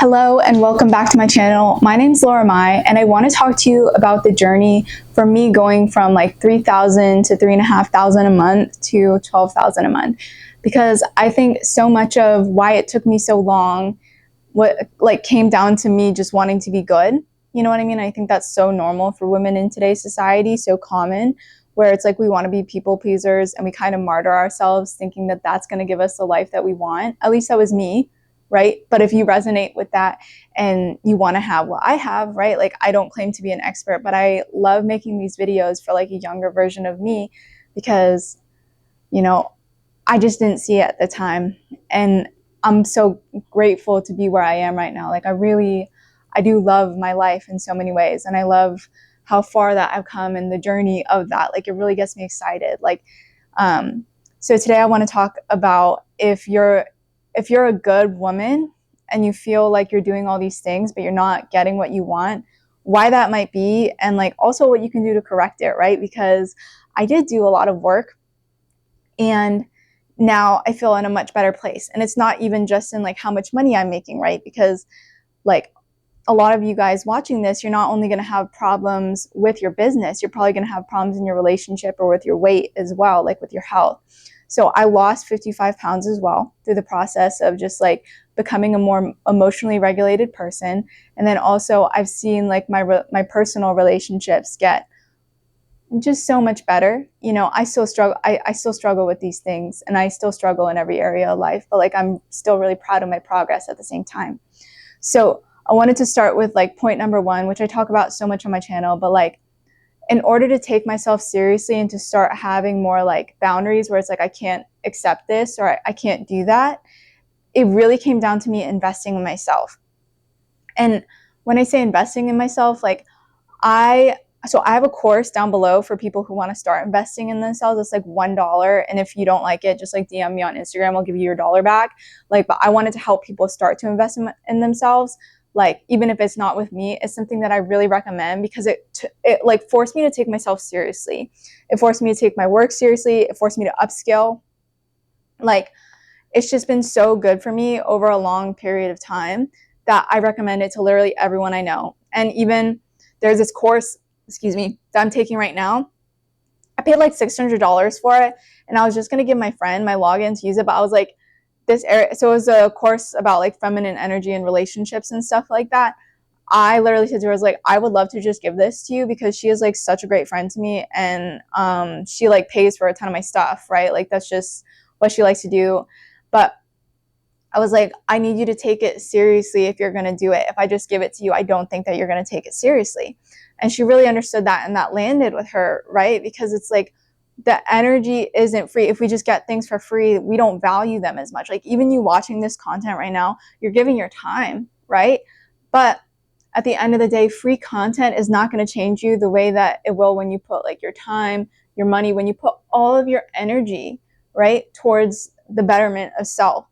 Hello and welcome back to my channel. My name's Laura Mai and I want to talk to you about the journey for me going from like 3,000 to 3,500 a month to 12,000 a month, because I think so much of why it took me so long came down to me just wanting to be good. You know what I mean? I think that's so normal for women in today's society, so common, where it's like we want to be people pleasers and we kind of martyr ourselves thinking that that's going to give us the life that we want. At least that was me, right? But if you resonate with that and you want to have what I have, right? Like, I don't claim to be an expert, but I love making these videos for like a younger version of me because, I just didn't see it at the time. And I'm so grateful to be where I am right now. Like, I do love my life in so many ways. And I love how far that I've come and the journey of that. Like, it really gets me excited. So today I want to talk about if you're a good woman and you feel like you're doing all these things, but you're not getting what you want, why that might be, and like also what you can do to correct it, right? Because I did do a lot of work and now I feel in a much better place. And it's not even just in like how much money I'm making, right? Because like a lot of you guys watching this, you're not only going to have problems with your business, you're probably going to have problems in your relationship or with your weight as well, like with your health. So I lost 55 pounds as well through the process of just like becoming a more emotionally regulated person. And then also I've seen like my personal relationships get just so much better. I still struggle. I still struggle with these things and I still struggle in every area of life, but like I'm still really proud of my progress at the same time. So I wanted to start with like point number one, which I talk about so much on my channel, but like in order to take myself seriously and to start having more like boundaries where it's like I can't accept this or I can't do that, it really came down to me investing in myself. And when I say investing in myself, like I have a course down below for people who want to start investing in themselves. It's like $1. And if you don't like it, just like DM me on Instagram, I'll give you your dollar back. But I wanted to help people start to invest in themselves. Like, even if it's not with me, it's something that I really recommend because it like forced me to take myself seriously. It forced me to take my work seriously. It forced me to upskill. Like, it's just been so good for me over a long period of time that I recommend it to literally everyone I know. And even there's this course, that I'm taking right now. I paid like $600 for it, and I was just gonna give my friend my login to use it, but I was like, so it was a course about like feminine energy and relationships and stuff like that. I literally said to her, I was like, I would love to just give this to you because she is like such a great friend to me, and she like pays for a ton of my stuff, right? Like, that's just what she likes to do. But I was like, I need you to take it seriously if you're going to do it. If I just give it to you, I don't think that you're going to take it seriously. And she really understood that, and that landed with her, right? Because it's like the energy isn't free. If we just get things for free, we don't value them as much. Like, even you watching this content right now, you're giving your time, right? But at the end of the day, free content is not going to change you the way that it will when you put like your time, your money, when you put all of your energy, right, towards the betterment of self.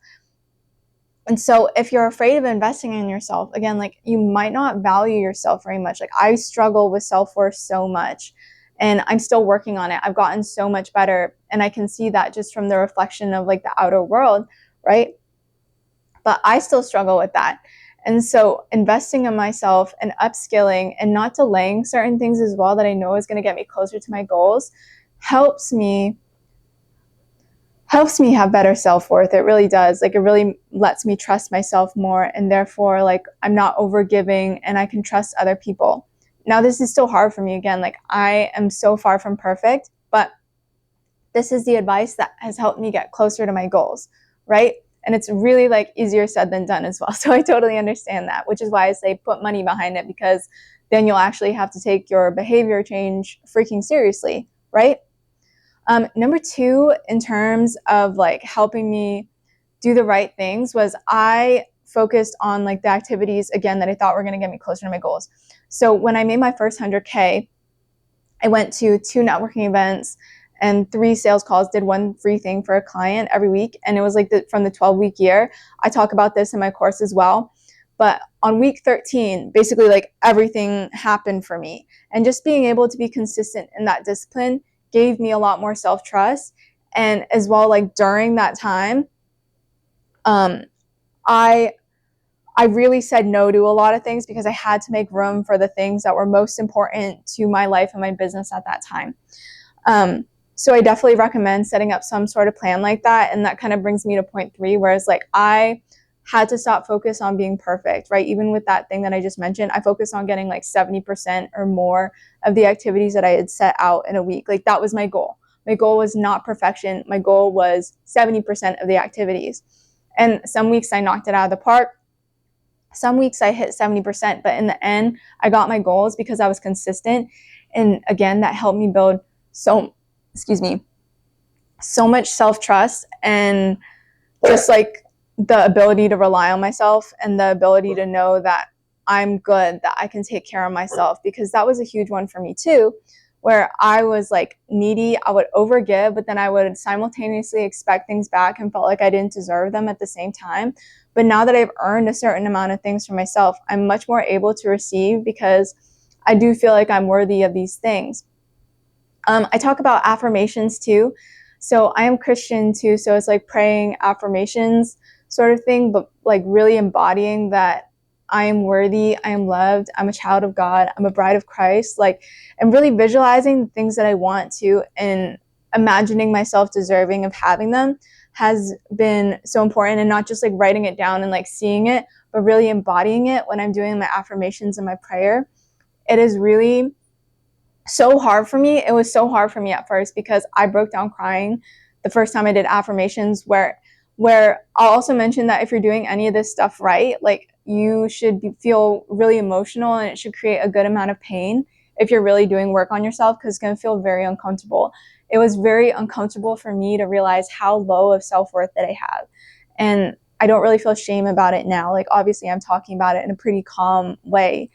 And so if you're afraid of investing in yourself, again, like, you might not value yourself very much. Like, I struggle with self-worth so much and I'm still working on it. I've gotten so much better, and I can see that just from the reflection of like the outer world, right? But I still struggle with that. And so investing in myself and upskilling and not delaying certain things as well that I know is going to get me closer to my goals helps me have better self-worth. It really does. Like, it really lets me trust myself more, and therefore like I'm not overgiving and I can trust other people. Now, this is still hard for me. Again, like, I am so far from perfect, but this is the advice that has helped me get closer to my goals, right? And it's really like easier said than done as well. So I totally understand that, which is why I say put money behind it, because then you'll actually have to take your behavior change freaking seriously, right? Number two, in terms of like helping me do the right things, was I focused on like the activities, again, that I thought were going to get me closer to my goals. So when I made my first 100K, I went to 2 networking events and 3 sales calls, did 1 free thing for a client every week. And it was like from the 12-week year. I talk about this in my course as well. But on week 13, basically like everything happened for me. And just being able to be consistent in that discipline gave me a lot more self-trust. And as well, like during that time, I I really said no to a lot of things because I had to make room for the things that were most important to my life and my business at that time. So I definitely recommend setting up some sort of plan like that. And that kind of brings me to point 3, whereas like I had to stop focus on being perfect, right? Even with that thing that I just mentioned, I focused on getting like 70% or more of the activities that I had set out in a week. Like that was my goal. My goal was not perfection. My goal was 70% of the activities. And some weeks I knocked it out of the park. Some weeks I hit 70%, but in the end, I got my goals because I was consistent. And again, that helped me build so much self-trust and just like the ability to rely on myself and the ability to know that I'm good, that I can take care of myself, because that was a huge one for me too, where I was like needy. I would overgive, but then I would simultaneously expect things back and felt like I didn't deserve them at the same time. But now that I've earned a certain amount of things for myself, I'm much more able to receive because I do feel like I'm worthy of these things. I talk about affirmations too. So I am Christian too. So it's like praying affirmations sort of thing, but like really embodying that I am worthy, I am loved, I'm a child of God, I'm a bride of Christ. Like, and really visualizing the things that I want to and imagining myself deserving of having them has been so important. And not just like writing it down and like seeing it, but really embodying it when I'm doing my affirmations and my prayer. It is really so hard for me. It was so hard for me at first because I broke down crying the first time I did affirmations, where I'll also mention that if you're doing any of this stuff right, like you should feel really emotional, and it should create a good amount of pain if you're really doing work on yourself, because it's going to feel very uncomfortable. It was very uncomfortable for me to realize how low of self-worth that I have. And I don't really feel shame about it now. Like obviously I'm talking about it in a pretty calm way,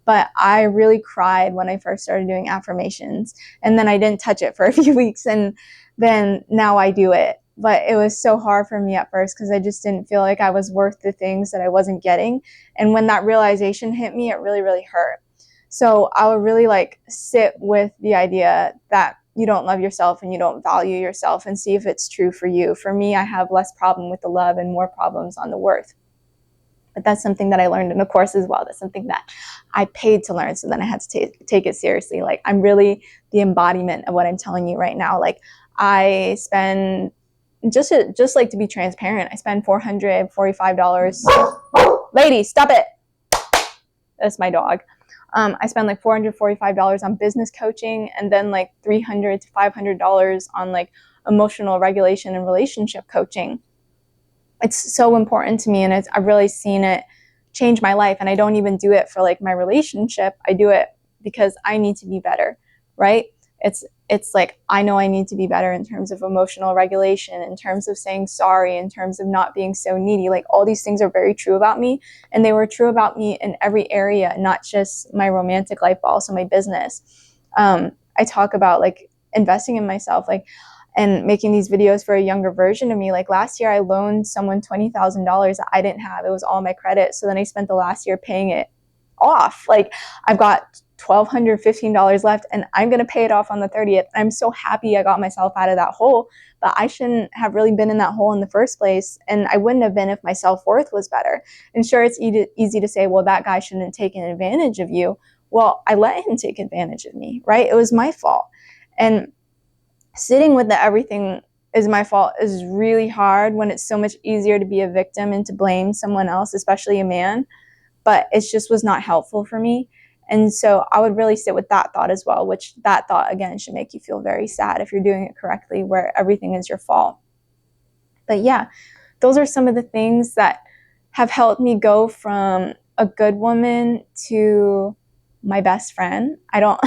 but I really cried when I first started doing affirmations, and then I didn't touch it for a few weeks, and then now I do it. But it was so hard for me at first because I just didn't feel like I was worth the things that I wasn't getting. And when that realization hit me, it really, really hurt. So I would really like sit with the idea that you don't love yourself and you don't value yourself, and see if it's true for you. For me, I have less problem with the love and more problems on the worth. But that's something that I learned in a course as well. That's something that I paid to learn. So then I had to take it seriously. Like I'm really the embodiment of what I'm telling you right now. Like I spend, just like to be transparent, I spend $445. Lady, stop it. That's my dog. I spend like $445 on business coaching, and then like $300 to $500 on like emotional regulation and relationship coaching. It's so important to me, and I've really seen it change my life. And I don't even do it for like my relationship. I do it because I need to be better, right? It's like I know I need to be better in terms of emotional regulation, in terms of saying sorry, in terms of not being so needy. Like all these things are very true about me, and they were true about me in every area, not just my romantic life, but also my business. I talk about like investing in myself, like, and making these videos for a younger version of me. Like last year, I loaned someone $20,000 that I didn't have. It was all my credit. So then I spent the last year paying it off. Like I've got $1,215 left, and I'm going to pay it off on the 30th. I'm so happy I got myself out of that hole, but I shouldn't have really been in that hole in the first place. And I wouldn't have been if my self-worth was better. And sure, it's easy to say, well, that guy shouldn't have taken advantage of you. Well, I let him take advantage of me, right? It was my fault. And sitting with the everything is my fault is really hard when it's so much easier to be a victim and to blame someone else, especially a man. But it just was not helpful for me. And so I would really sit with that thought as well, which that thought, again, should make you feel very sad if you're doing it correctly, where everything is your fault. But yeah, those are some of the things that have helped me go from a good woman to my best friend. I don't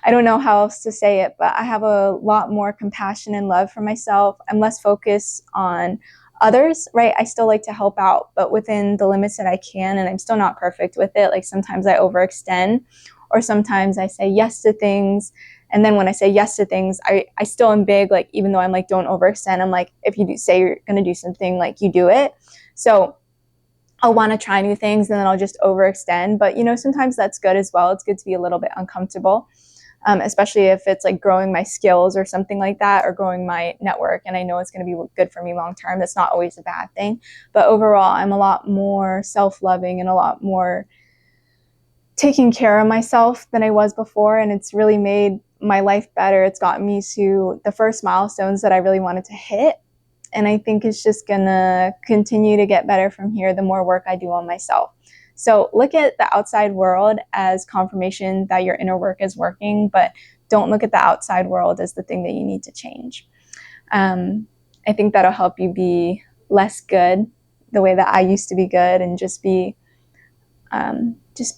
I don't know how else to say it, but I have a lot more compassion and love for myself. I'm less focused on others, right? I still like to help out, but within the limits that I can, and I'm still not perfect with it. Like sometimes I overextend, or sometimes I say yes to things. And then when I say yes to things, I still am big, like even though I'm like, don't overextend, I'm like, if you say you're going to do something, like you do it. So I'll want to try new things, and then I'll just overextend. But, you know, sometimes that's good as well. It's good to be a little bit uncomfortable. especially if it's like growing my skills or something like that, or growing my network, and I know it's going to be good for me long term. That's not always a bad thing. But overall, I'm a lot more self-loving and a lot more taking care of myself than I was before, and it's really made my life better. It's gotten me to the first milestones that I really wanted to hit, and I think it's just gonna continue to get better from here the more work I do on myself. So look at the outside world as confirmation that your inner work is working, but don't look at the outside world as the thing that you need to change. I think that'll help you be less good the way that I used to be good, and just be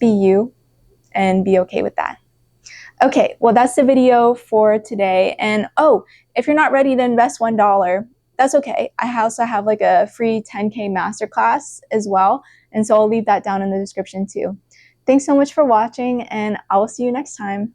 you and be okay with that. Okay, well, that's the video for today. And oh, if you're not ready to invest $1, that's okay. I also have like a free 10K masterclass as well. And so I'll leave that down in the description too. Thanks so much for watching, and I will see you next time.